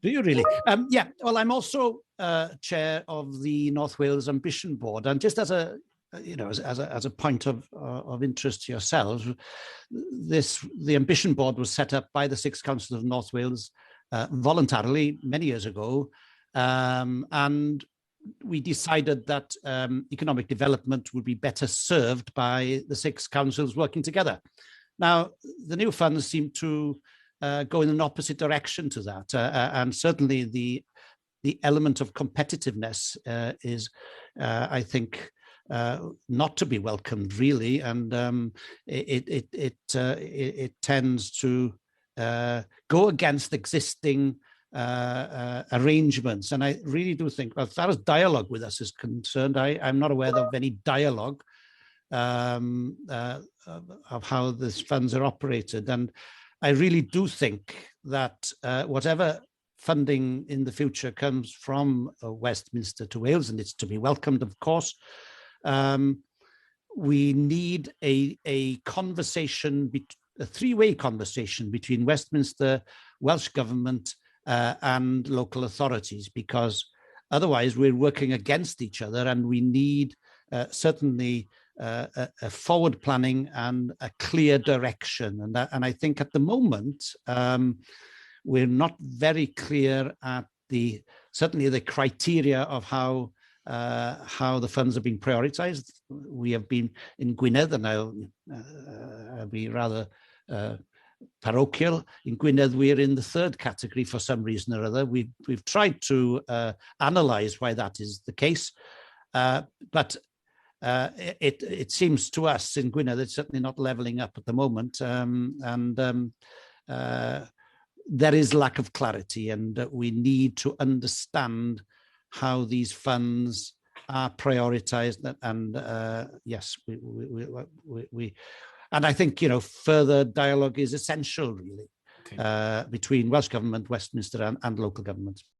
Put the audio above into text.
Do you really? Yeah. Well, I'm also chair of the North Wales Ambition Board, and just as a as a point of interest to yourselves, the Ambition Board was set up by the Six Councils of North Wales voluntarily many years ago, and we decided that economic development would be better served by the six councils working together. Now, the new funds seem to go in an opposite direction to that, and certainly the element of competitiveness is, I think, not to be welcomed really, and it tends to go against existing arrangements. And I really do think, as far as dialogue with us is concerned, I'm not aware of any dialogue of how these funds are operated. And I really do think that whatever funding in the future comes from Westminster to Wales, and it's to be welcomed, of course, we need a conversation, a three-way conversation between Westminster, Welsh Government, and local authorities, because otherwise we're working against each other, and we need certainly a forward planning and a clear direction. And I think at the moment we're not very clear at certainly the criteria of how the funds are being prioritised. We have been in Gwynedd, and I'll be rather parochial. In Gwynedd, we're in the third category for some reason or other. We've tried to analyse why that is the case, but it seems to us in Gwynedd it's certainly not levelling up at the moment, and there is lack of clarity, and we need to understand how these funds are prioritised. And yes, we and I think further dialogue is essential, really, between Welsh Government, Westminster, and local governments.